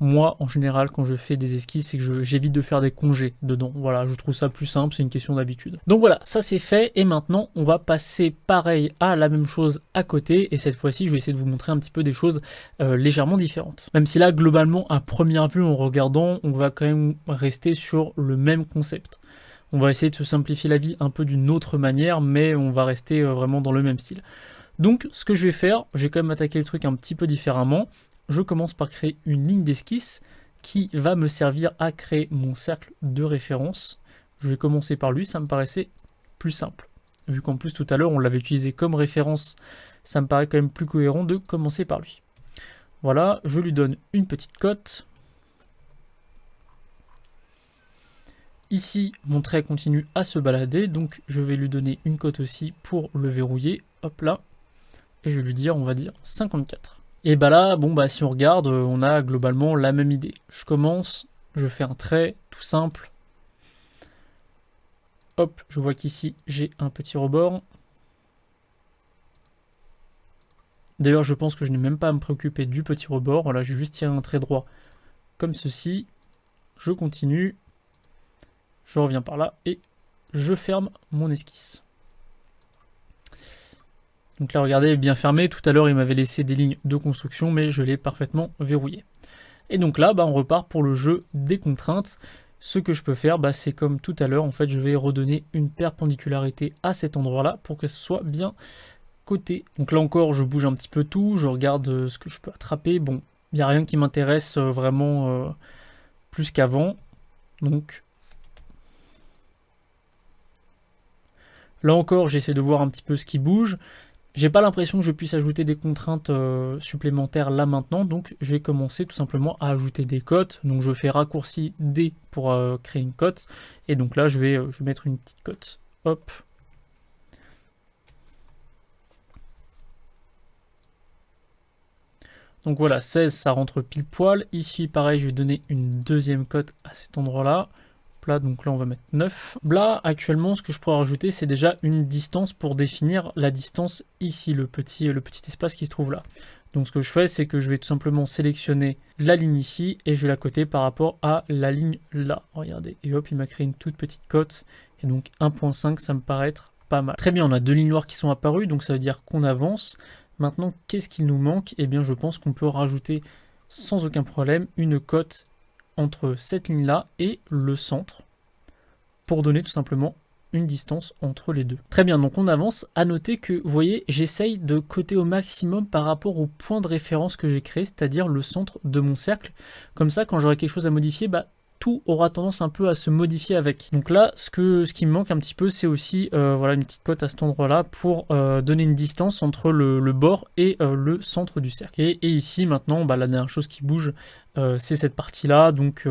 Moi, en général, quand je fais des esquisses, c'est que j'évite de faire des congés dedans. Voilà, je trouve ça plus simple, c'est une question d'habitude. Donc voilà, ça c'est fait, et maintenant, on va passer pareil à la même chose à côté, et cette fois-ci, je vais essayer de vous montrer un petit peu des choses légèrement différentes. Même si là, globalement, à première vue, en regardant, on va quand même rester sur le même concept. On va essayer de se simplifier la vie un peu d'une autre manière, mais on va rester vraiment dans le même style. Donc, ce que je vais faire, je vais quand même attaquer le truc un petit peu différemment. Je commence par créer une ligne d'esquisse qui va me servir à créer mon cercle de référence. Je vais commencer par lui, ça me paraissait plus simple. Vu qu'en plus tout à l'heure on l'avait utilisé comme référence, ça me paraît quand même plus cohérent de commencer par lui. Voilà, je lui donne une petite cote. Ici, mon trait continue à se balader, donc je vais lui donner une cote aussi pour le verrouiller. Hop là. Et je vais lui dire, on va dire 54. Et là, si on regarde, on a globalement la même idée. Je commence, je fais un trait tout simple. Hop, je vois qu'ici, j'ai un petit rebord. D'ailleurs, je pense que je n'ai même pas à me préoccuper du petit rebord. Voilà, j'ai juste tiré un trait droit comme ceci. Je continue. Je reviens par là et je ferme mon esquisse. Donc là, regardez, bien fermé. Tout à l'heure, il m'avait laissé des lignes de construction, mais je l'ai parfaitement verrouillé. Et donc là, on repart pour le jeu des contraintes. Ce que je peux faire, c'est comme tout à l'heure. En fait, je vais redonner une perpendicularité à cet endroit-là pour que ce soit bien coté. Donc là encore, je bouge un petit peu tout. Je regarde ce que je peux attraper. Bon, il n'y a rien qui m'intéresse vraiment plus qu'avant. Donc là encore, j'essaie de voir un petit peu ce qui bouge. J'ai pas l'impression que je puisse ajouter des contraintes supplémentaires là maintenant, donc je vais commencer tout simplement à ajouter des cotes. Donc je fais raccourci D pour créer une cote, et donc là je vais mettre une petite cote. Hop. Donc voilà, 16 ça rentre pile poil. Ici pareil, je vais donner une deuxième cote à cet endroit-là. Là, donc là on va mettre 9. Là actuellement ce que je pourrais rajouter c'est déjà une distance pour définir la distance ici, le petit espace qui se trouve là. Donc ce que je fais c'est que je vais tout simplement sélectionner la ligne ici et je vais la coter par rapport à la ligne là. Regardez, et hop il m'a créé une toute petite cote et donc 1.5 ça me paraît être pas mal. Très bien, on a deux lignes noires qui sont apparues donc ça veut dire qu'on avance. Maintenant qu'est-ce qu'il nous manque? Eh bien je pense qu'on peut rajouter sans aucun problème une cote entre cette ligne là et le centre pour donner tout simplement une distance entre les deux. Très bien, donc on avance. À noter que, vous voyez, j'essaye de coter au maximum par rapport au point de référence que j'ai créé, c'est-à-dire le centre de mon cercle. Comme ça, quand j'aurai quelque chose à modifier, tout aura tendance un peu à se modifier avec. Donc là, ce qui me manque un petit peu, c'est aussi voilà, une petite cote à cet endroit-là pour donner une distance entre le bord et le centre du cercle. Et ici, maintenant, la dernière chose qui bouge, c'est cette partie-là. Donc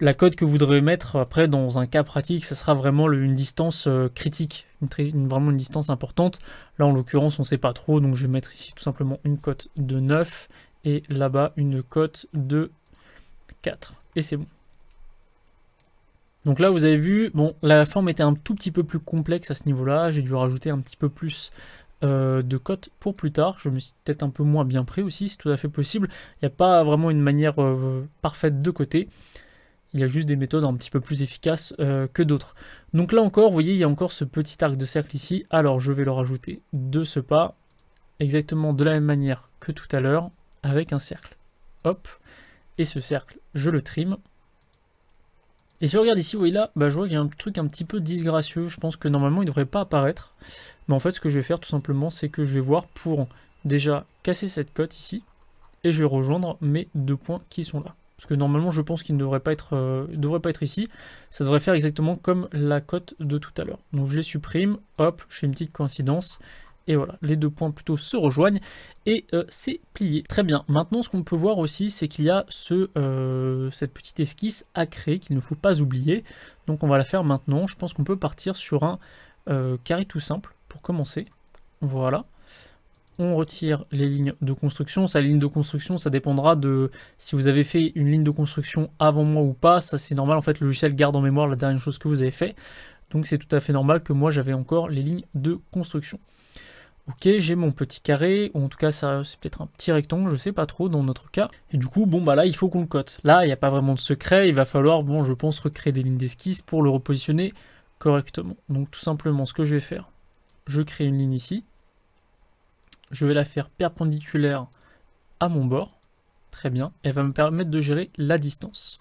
la cote que vous devrez mettre après dans un cas pratique, ça sera vraiment une distance critique, vraiment une distance importante. Là, en l'occurrence, on ne sait pas trop, donc je vais mettre ici tout simplement une cote de 9 et là-bas une cote de 4. Et c'est bon. Donc là vous avez vu, la forme était un tout petit peu plus complexe à ce niveau-là, j'ai dû rajouter un petit peu plus de cotes pour plus tard, je me suis peut-être un peu moins bien pris aussi, c'est tout à fait possible, il n'y a pas vraiment une manière parfaite de coter, il y a juste des méthodes un petit peu plus efficaces que d'autres. Donc là encore, vous voyez, il y a encore ce petit arc de cercle ici, alors je vais le rajouter de ce pas, exactement de la même manière que tout à l'heure, avec un cercle. Hop. Et ce cercle, je le trim. Et si on regarde ici, vous voyez là, je vois qu'il y a un truc un petit peu disgracieux. Je pense que normalement, il ne devrait pas apparaître. Mais en fait, ce que je vais faire tout simplement, c'est que je vais voir pour déjà casser cette cote ici. Et je vais rejoindre mes deux points qui sont là. parce que normalement je pense qu'il ne devrait pas être ici. Ça devrait faire exactement comme la cote de tout à l'heure. Donc je les supprime, hop, je fais une petite coïncidence, et voilà, les deux points plutôt se rejoignent, et c'est plié. Très bien, maintenant ce qu'on peut voir aussi, c'est qu'il y a cette petite esquisse à créer qu'il ne faut pas oublier. Donc on va la faire maintenant. Je pense qu'on peut partir sur un carré tout simple pour commencer. Voilà. On retire les lignes de construction. Sa ligne de construction, ça dépendra de si vous avez fait une ligne de construction avant moi ou pas. Ça c'est normal, en fait le logiciel garde en mémoire la dernière chose que vous avez fait. Donc c'est tout à fait normal que moi j'avais encore les lignes de construction. Ok, j'ai mon petit carré, ou en tout cas ça c'est peut-être un petit rectangle, je sais pas trop dans notre cas. Et du coup, bon bah là il faut qu'on le cote. Là il n'y a pas vraiment de secret, il va falloir, bon je pense, recréer des lignes d'esquisse pour le repositionner correctement. Donc tout simplement ce que je vais faire, je crée une ligne ici. Je vais la faire perpendiculaire à mon bord. Très bien. Elle va me permettre de gérer la distance.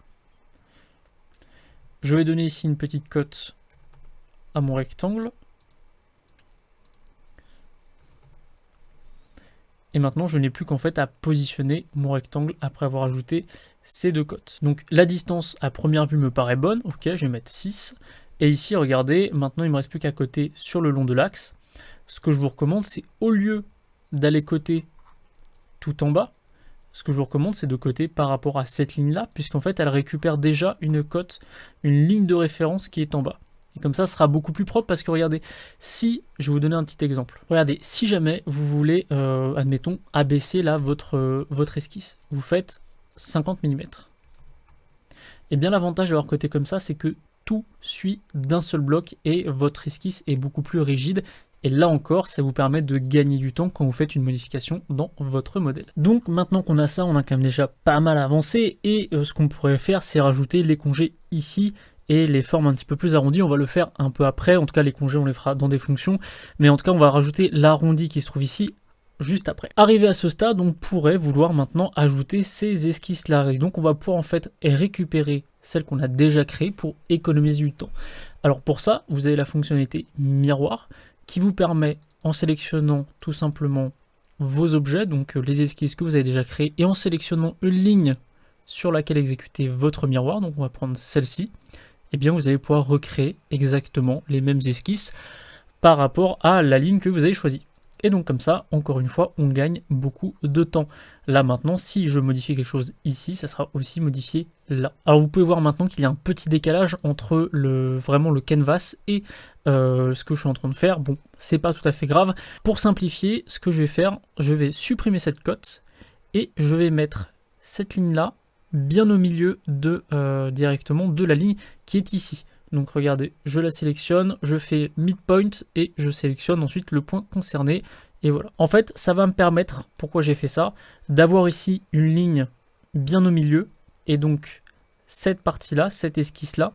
Je vais donner ici une petite cote à mon rectangle. Et maintenant, je n'ai plus qu'en fait à positionner mon rectangle après avoir ajouté ces deux cotes. Donc la distance à première vue me paraît bonne. Ok, je vais mettre 6. Et ici, regardez, maintenant il ne me reste plus qu'à coter sur le long de l'axe. Ce que je vous recommande, c'est au lieu d'aller coter tout en bas, ce que je vous recommande, c'est de coter par rapport à cette ligne-là, puisqu'en fait, elle récupère déjà une cote, une ligne de référence qui est en bas. Et comme ça, ce sera beaucoup plus propre, parce que regardez, si, je vais vous donner un petit exemple. Regardez, si jamais vous voulez, admettons, abaisser là votre esquisse, vous faites 50 mm. Et bien l'avantage d'avoir coté comme ça, c'est que tout suit d'un seul bloc et votre esquisse est beaucoup plus rigide. Et là encore, ça vous permet de gagner du temps quand vous faites une modification dans votre modèle. Donc maintenant qu'on a ça, on a quand même déjà pas mal avancé. Et ce qu'on pourrait faire, c'est rajouter les congés ici et les formes un petit peu plus arrondies. On va le faire un peu après. En tout cas, les congés, on les fera dans des fonctions. Mais en tout cas, on va rajouter l'arrondi qui se trouve ici juste après. Arrivé à ce stade, on pourrait vouloir maintenant ajouter ces esquisses-là. Et donc, on va pouvoir en fait récupérer celles qu'on a déjà créées pour économiser du temps. Alors pour ça, vous avez la fonctionnalité miroir, qui vous permet, en sélectionnant tout simplement vos objets, donc les esquisses que vous avez déjà créées, et en sélectionnant une ligne sur laquelle exécuter votre miroir, donc on va prendre celle-ci, et bien vous allez pouvoir recréer exactement les mêmes esquisses par rapport à la ligne que vous avez choisie. Et donc comme ça, encore une fois, on gagne beaucoup de temps. Là maintenant, si je modifie quelque chose ici, ça sera aussi modifié là. Alors vous pouvez voir maintenant qu'il y a un petit décalage entre vraiment le canvas et ce que je suis en train de faire. Bon, c'est pas tout à fait grave. Pour simplifier, ce que je vais faire, je vais supprimer cette cote et je vais mettre cette ligne-là bien au milieu directement de la ligne qui est ici. Donc regardez, je la sélectionne, je fais midpoint et je sélectionne ensuite le point concerné. Et voilà. En fait, ça va me permettre, pourquoi j'ai fait ça, d'avoir ici une ligne bien au milieu. Et donc, cette partie-là, cette esquisse-là,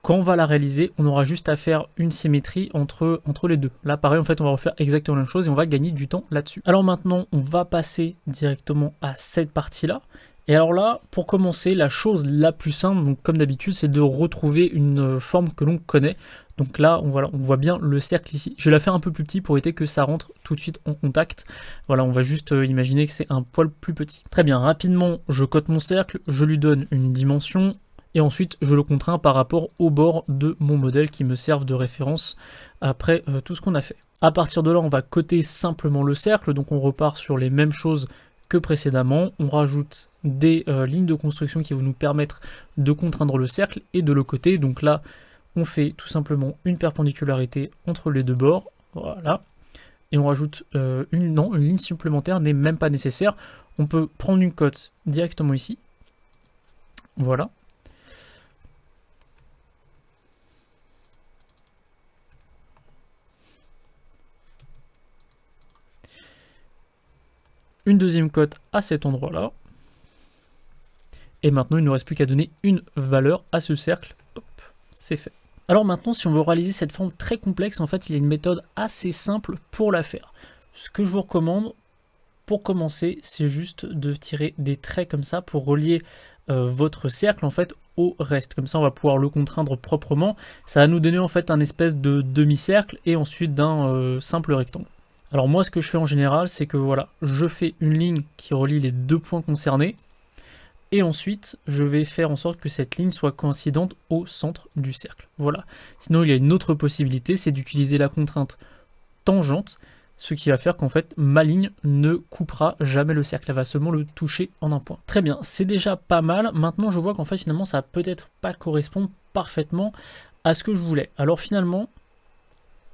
quand on va la réaliser, on aura juste à faire une symétrie entre les deux. Là, pareil, en fait, on va refaire exactement la même chose et on va gagner du temps là-dessus. Alors maintenant, on va passer directement à cette partie-là. Et alors là, pour commencer, la chose la plus simple, donc comme d'habitude, c'est de retrouver une forme que l'on connaît. Donc là, on voit bien le cercle ici. Je vais la faire un peu plus petit pour éviter que ça rentre tout de suite en contact. Voilà, on va juste imaginer que c'est un poil plus petit. Très bien, rapidement, je cote mon cercle, je lui donne une dimension, et ensuite je le contrains par rapport au bord de mon modèle qui me servent de référence après tout ce qu'on a fait. À partir de là, on va coter simplement le cercle, donc on repart sur les mêmes choses que précédemment, on rajoute des lignes de construction qui vont nous permettre de contraindre le cercle et de le coter. Donc là, on fait tout simplement une perpendicularité entre les deux bords, voilà. Et on rajoute une ligne supplémentaire n'est même pas nécessaire. On peut prendre une cote directement ici, voilà. Une deuxième cote à cet endroit-là. Et maintenant, il ne nous reste plus qu'à donner une valeur à ce cercle. Hop, c'est fait. Alors maintenant, si on veut réaliser cette forme très complexe, en fait, il y a une méthode assez simple pour la faire. Ce que je vous recommande, pour commencer, c'est juste de tirer des traits comme ça pour relier votre cercle, en fait, au reste. Comme ça, on va pouvoir le contraindre proprement. Ça va nous donner, en fait, un espèce de demi-cercle et ensuite d'un simple rectangle. Alors moi, ce que je fais en général, c'est que voilà, je fais une ligne qui relie les deux points concernés. Et ensuite, je vais faire en sorte que cette ligne soit coïncidente au centre du cercle. Voilà. Sinon, il y a une autre possibilité, c'est d'utiliser la contrainte tangente, ce qui va faire qu'en fait, ma ligne ne coupera jamais le cercle. Elle va seulement le toucher en un point. Très bien, c'est déjà pas mal. Maintenant, je vois qu'en fait, finalement, ça va peut-être pas correspondre parfaitement à ce que je voulais. Alors finalement,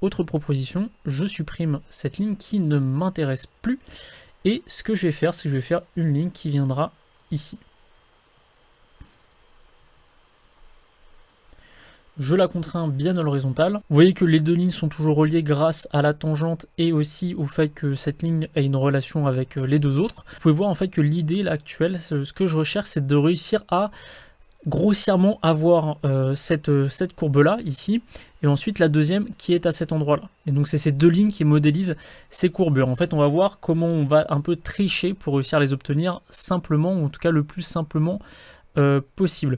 autre proposition, je supprime cette ligne qui ne m'intéresse plus. Et ce que je vais faire, c'est que je vais faire une ligne qui viendra ici. Je la contrains bien à l'horizontale. Vous voyez que les deux lignes sont toujours reliées grâce à la tangente et aussi au fait que cette ligne a une relation avec les deux autres. Vous pouvez voir en fait que l'idée là actuelle, ce que je recherche, c'est de réussir à grossièrement avoir cette courbe là ici, et ensuite la deuxième qui est à cet endroit là. Et donc c'est ces deux lignes qui modélisent ces courbures. En fait on va voir comment on va un peu tricher pour réussir à les obtenir simplement, ou en tout cas le plus simplement possible.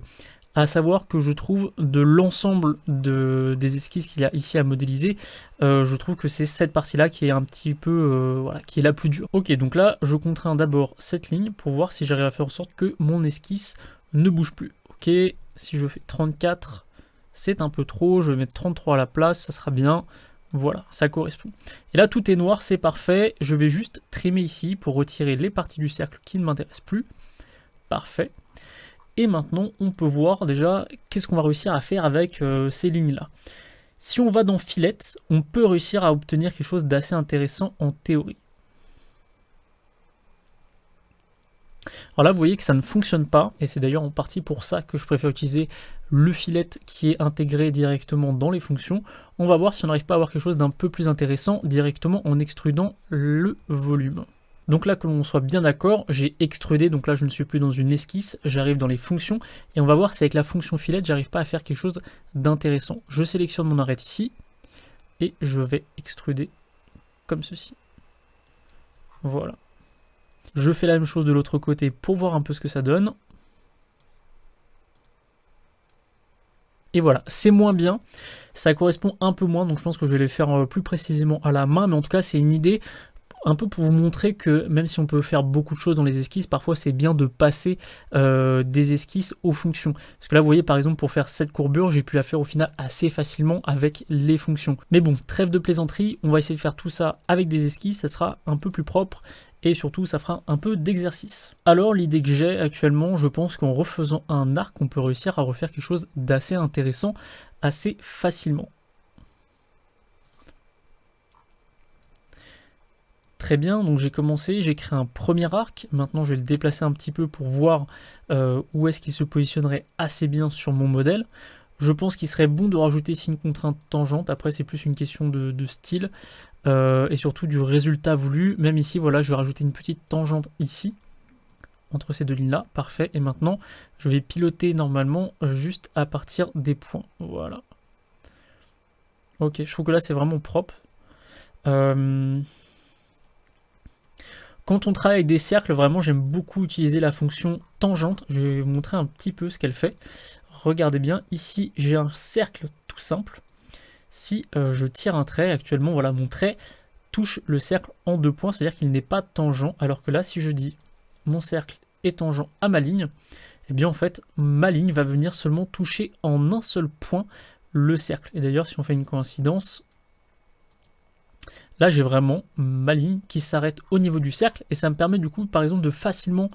À savoir que je trouve de l'ensemble des esquisses qu'il y a ici à modéliser, je trouve que c'est cette partie-là qui est un petit peu, voilà, qui est la plus dure. Ok, donc là, je contrains d'abord cette ligne pour voir si j'arrive à faire en sorte que mon esquisse ne bouge plus. Ok, si je fais 34, c'est un peu trop, je vais mettre 33 à la place, ça sera bien. Voilà, ça correspond. Et là, tout est noir, c'est parfait. Je vais juste trimer ici pour retirer les parties du cercle qui ne m'intéressent plus. Parfait. Et maintenant, on peut voir déjà qu'est-ce qu'on va réussir à faire avec ces lignes-là. Si on va dans Fillet, on peut réussir à obtenir quelque chose d'assez intéressant en théorie. Alors là, vous voyez que ça ne fonctionne pas, et c'est d'ailleurs en partie pour ça que je préfère utiliser le filet qui est intégré directement dans les fonctions. On va voir si on n'arrive pas à avoir quelque chose d'un peu plus intéressant directement en extrudant le volume. Donc là, que l'on soit bien d'accord, j'ai extrudé, donc là je ne suis plus dans une esquisse, j'arrive dans les fonctions, et on va voir si avec la fonction filet, j'arrive pas à faire quelque chose d'intéressant. Je sélectionne mon arête ici, et je vais extruder comme ceci. Voilà. Je fais la même chose de l'autre côté pour voir un peu ce que ça donne. Et voilà, c'est moins bien, ça correspond un peu moins, donc je pense que je vais les faire plus précisément à la main, mais en tout cas c'est une idée un peu pour vous montrer que même si on peut faire beaucoup de choses dans les esquisses, parfois c'est bien de passer des esquisses aux fonctions. Parce que là vous voyez par exemple pour faire cette courbure, j'ai pu la faire au final assez facilement avec les fonctions. Mais bon, trêve de plaisanterie, on va essayer de faire tout ça avec des esquisses, ça sera un peu plus propre et surtout ça fera un peu d'exercice. Alors l'idée que j'ai actuellement, je pense qu'en refaisant un arc, on peut réussir à refaire quelque chose d'assez intéressant assez facilement. Très bien, donc j'ai commencé, j'ai créé un premier arc, maintenant je vais le déplacer un petit peu pour voir où est-ce qu'il se positionnerait assez bien sur mon modèle. Je pense qu'il serait bon de rajouter ici une contrainte tangente, après c'est plus une question de style et surtout du résultat voulu. Même ici, voilà, je vais rajouter une petite tangente ici, entre ces deux lignes-là, parfait. Et maintenant, je vais piloter normalement juste à partir des points, voilà. Ok, je trouve que là c'est vraiment propre. Quand on travaille avec des cercles, vraiment j'aime beaucoup utiliser la fonction tangente. Je vais vous montrer un petit peu ce qu'elle fait. Regardez bien, ici j'ai un cercle tout simple. Si je tire un trait, actuellement voilà, mon trait touche le cercle en 2 points, c'est-à-dire qu'il n'est pas tangent, alors que là si je dis mon cercle est tangent à ma ligne, eh bien en fait ma ligne va venir seulement toucher en un seul point le cercle. Et d'ailleurs si on fait une coïncidence, là, j'ai vraiment ma ligne qui s'arrête au niveau du cercle et ça me permet du coup, par exemple, de facilement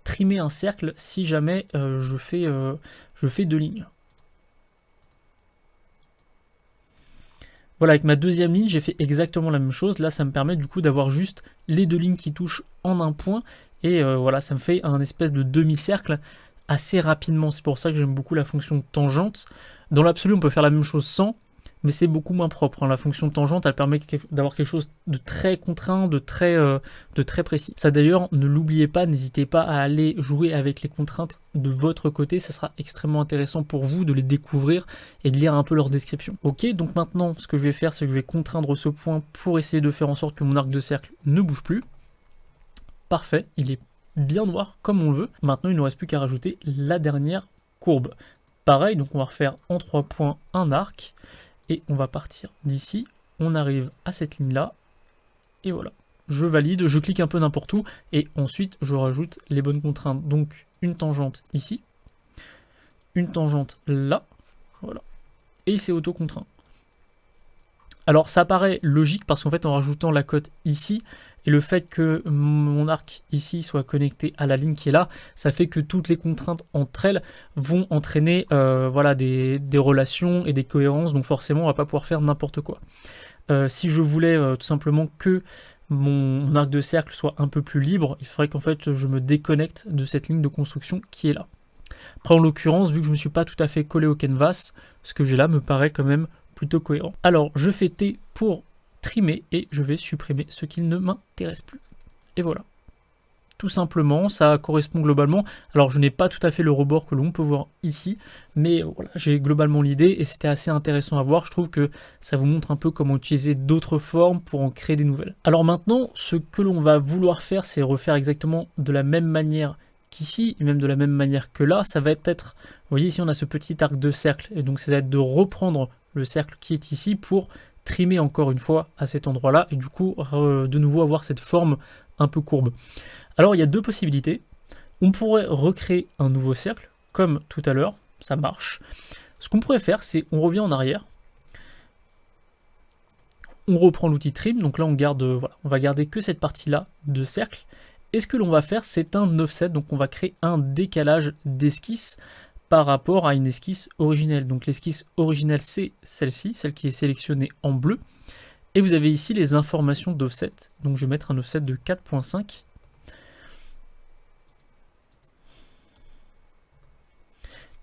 trimer un cercle si jamais je fais 2 lignes. Voilà, avec ma deuxième ligne, j'ai fait exactement la même chose. Là, ça me permet du coup d'avoir juste les 2 lignes qui touchent en un point et voilà, ça me fait un espèce de demi-cercle assez rapidement. C'est pour ça que j'aime beaucoup la fonction tangente. Dans l'absolu, on peut faire la même chose sans, mais c'est beaucoup moins propre. La fonction tangente, elle permet d'avoir quelque chose de très contraint, de très précis. Ça d'ailleurs, ne l'oubliez pas, n'hésitez pas à aller jouer avec les contraintes de votre côté, ça sera extrêmement intéressant pour vous de les découvrir et de lire un peu leur description. Ok, donc maintenant, ce que je vais faire, c'est que je vais contraindre ce point pour essayer de faire en sorte que mon arc de cercle ne bouge plus. Parfait, il est bien noir comme on le veut. Maintenant, il ne nous reste plus qu'à rajouter la dernière courbe. Pareil, donc on va refaire en 3 points un arc. Et on va partir d'ici, on arrive à cette ligne-là, et voilà. Je valide, je clique un peu n'importe où, et ensuite je rajoute les bonnes contraintes. Donc une tangente ici, une tangente là, voilà, et c'est auto-contraint. Alors ça paraît logique parce qu'en fait en rajoutant la cote ici, et le fait que mon arc ici soit connecté à la ligne qui est là, ça fait que toutes les contraintes entre elles vont entraîner voilà, des relations et des cohérences, donc forcément on va pas pouvoir faire n'importe quoi. Si je voulais tout simplement que mon arc de cercle soit un peu plus libre, il faudrait qu'en fait je me déconnecte de cette ligne de construction qui est là. Après en l'occurrence, vu que je ne me suis pas tout à fait collé au canvas, ce que j'ai là me paraît quand même plutôt cohérent. Alors je fais T pour trimer et je vais supprimer ce qui ne m'intéresse plus. Et voilà. Tout simplement, ça correspond globalement. Alors je n'ai pas tout à fait le rebord que l'on peut voir ici, mais voilà, j'ai globalement l'idée et c'était assez intéressant à voir. Je trouve que ça vous montre un peu comment utiliser d'autres formes pour en créer des nouvelles. Alors maintenant, ce que l'on va vouloir faire, c'est refaire exactement de la même manière qu'ici, et même de la même manière que là. Ça va être, vous voyez ici on a ce petit arc de cercle, et donc ça va être de reprendre le cercle qui est ici pour trimer encore une fois à cet endroit-là, et du coup de nouveau avoir cette forme un peu courbe. Alors il y a deux possibilités. On pourrait recréer un nouveau cercle, comme tout à l'heure, ça marche. Ce qu'on pourrait faire, c'est on revient en arrière, on reprend l'outil trim, donc là on garde, voilà, on va garder que cette partie-là de cercle. Et ce que l'on va faire, c'est un offset, donc on va créer un décalage d'esquisse par rapport à une esquisse originelle. Donc l'esquisse originelle, c'est celle-ci, celle qui est sélectionnée en bleu. Et vous avez ici les informations d'offset. Donc je vais mettre un offset de 4.5.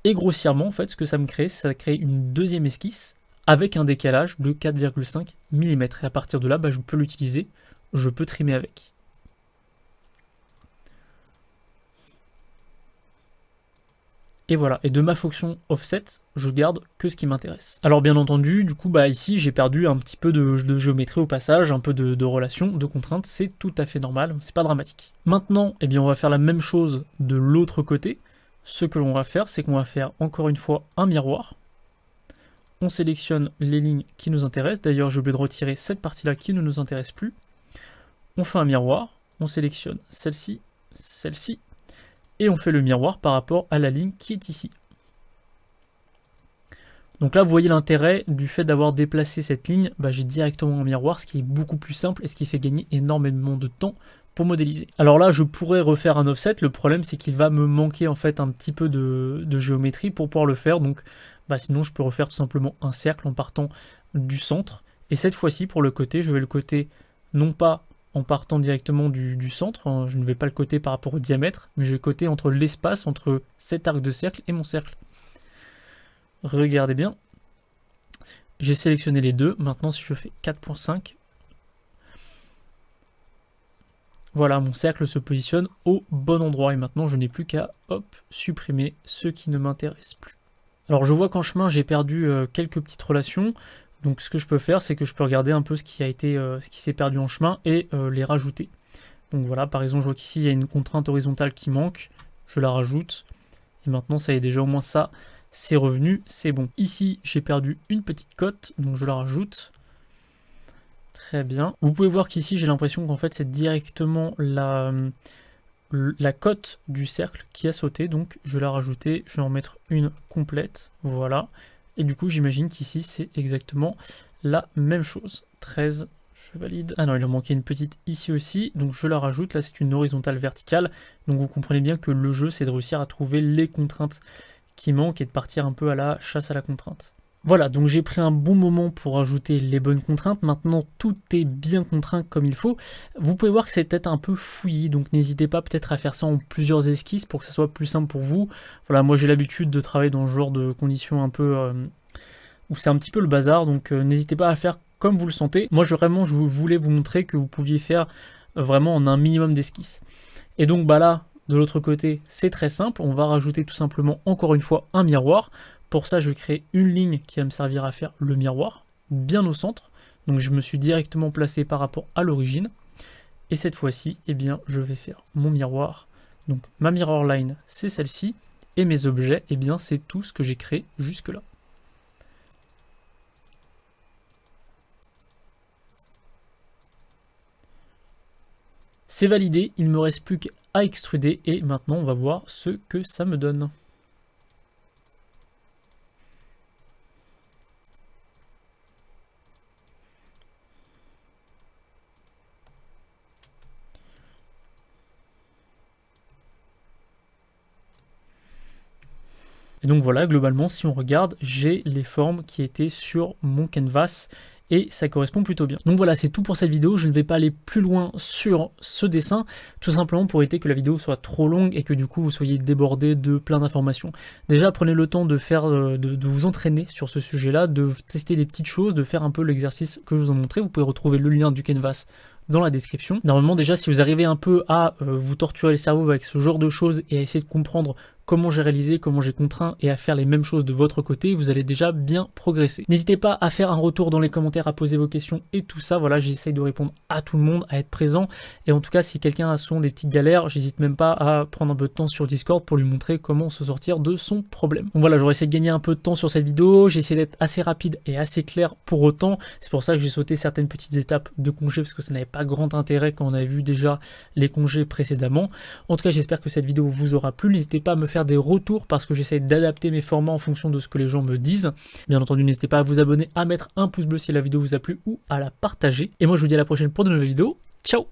Et grossièrement, en fait, ce que ça me crée, ça crée une deuxième esquisse avec un décalage de 4,5 mm. Et à partir de là, je peux l'utiliser, je peux trimer avec. Et voilà, et de ma fonction offset, je garde que ce qui m'intéresse. Alors bien entendu, du coup, ici, j'ai perdu un petit peu de géométrie au passage, un peu de relations, de contraintes, c'est tout à fait normal, c'est pas dramatique. Maintenant, eh bien, on va faire la même chose de l'autre côté. Ce que l'on va faire, c'est qu'on va faire encore une fois un miroir. On sélectionne les lignes qui nous intéressent, d'ailleurs j'ai oublié de retirer cette partie-là qui ne nous intéresse plus. On fait un miroir, on sélectionne celle-ci, celle-ci, et on fait le miroir par rapport à la ligne qui est ici. Donc là, vous voyez l'intérêt du fait d'avoir déplacé cette ligne, j'ai directement un miroir, ce qui est beaucoup plus simple et ce qui fait gagner énormément de temps pour modéliser. Alors là, je pourrais refaire un offset, le problème c'est qu'il va me manquer en fait un petit peu de géométrie pour pouvoir le faire, donc sinon je peux refaire tout simplement un cercle en partant du centre, et cette fois-ci pour le côté, je vais le coter non pas en partant directement du centre, hein, je ne vais pas le coter par rapport au diamètre, mais je vais coter entre l'espace entre cet arc de cercle et mon cercle. Regardez bien, j'ai sélectionné les deux, maintenant si je fais 4.5, voilà, mon cercle se positionne au bon endroit, et maintenant je n'ai plus qu'à supprimer ce qui ne m'intéresse plus. Alors je vois qu'en chemin j'ai perdu quelques petites relations. Donc ce que je peux faire, c'est que je peux regarder un peu ce qui s'est perdu en chemin et les rajouter. Donc voilà, par exemple, je vois qu'ici il y a une contrainte horizontale qui manque, je la rajoute. Et maintenant, ça y est, déjà au moins ça, c'est revenu, c'est bon. Ici, j'ai perdu une petite cote, donc je la rajoute. Très bien. Vous pouvez voir qu'ici, j'ai l'impression qu'en fait, c'est directement la cote du cercle qui a sauté, donc je vais la rajouter, je vais en mettre une complète, voilà. Et du coup, j'imagine qu'ici, c'est exactement la même chose. 13, je valide. Ah non, il en manquait une petite ici aussi, donc je la rajoute. Là, c'est une horizontale verticale. Donc vous comprenez bien que le jeu, c'est de réussir à trouver les contraintes qui manquent et de partir un peu à la chasse à la contrainte. Voilà, donc j'ai pris un bon moment pour ajouter les bonnes contraintes. Maintenant, tout est bien contraint comme il faut. Vous pouvez voir que c'est peut-être un peu fouillis, donc n'hésitez pas peut-être à faire ça en plusieurs esquisses pour que ce soit plus simple pour vous. Voilà, moi j'ai l'habitude de travailler dans ce genre de conditions un peu où c'est un petit peu le bazar, donc n'hésitez pas à faire comme vous le sentez. Moi je voulais vous montrer que vous pouviez faire vraiment en un minimum d'esquisses. Et donc là, de l'autre côté, c'est très simple, on va rajouter tout simplement encore une fois un miroir. Pour ça, je vais créer une ligne qui va me servir à faire le miroir, bien au centre. Donc je me suis directement placé par rapport à l'origine. Et cette fois-ci, eh bien, je vais faire mon miroir. Donc ma mirror line, c'est celle-ci. Et mes objets, eh bien, c'est tout ce que j'ai créé jusque-là. c'est validé, il ne me reste plus qu'à extruder et maintenant on va voir ce que ça me donne. Et donc voilà, globalement, si on regarde, j'ai les formes qui étaient sur mon canvas et ça correspond plutôt bien. Donc voilà, c'est tout pour cette vidéo. Je ne vais pas aller plus loin sur ce dessin, tout simplement pour éviter que la vidéo soit trop longue et que du coup vous soyez débordé de plein d'informations. Déjà, prenez le temps de faire, de vous entraîner sur ce sujet-là, de tester des petites choses, de faire un peu l'exercice que je vous ai montré. Vous pouvez retrouver le lien du canvas dans la description. Normalement, déjà, si vous arrivez un peu à vous torturer le cerveau avec ce genre de choses et à essayer de comprendre comment j'ai réalisé, comment j'ai contraint et à faire les mêmes choses de votre côté, vous allez déjà bien progresser. N'hésitez pas à faire un retour dans les commentaires, à poser vos questions et tout ça. Voilà, j'essaye de répondre à tout le monde, à être présent. Et en tout cas, si quelqu'un a souvent des petites galères, j'hésite même pas à prendre un peu de temps sur Discord pour lui montrer comment se sortir de son problème. Donc voilà, j'aurais essayé de gagner un peu de temps sur cette vidéo. J'ai essayé d'être assez rapide et assez clair pour autant. C'est pour ça que j'ai sauté certaines petites étapes de congés parce que ça n'avait pas grand intérêt quand on avait vu déjà les congés précédemment. En tout cas, j'espère que cette vidéo vous aura plu. N'hésitez pas à me faire des retours parce que j'essaie d'adapter mes formats en fonction de ce que les gens me disent. Bien entendu, n'hésitez pas à vous abonner, à mettre un pouce bleu si la vidéo vous a plu ou à la partager. Et moi, je vous dis à la prochaine pour de nouvelles vidéos. Ciao!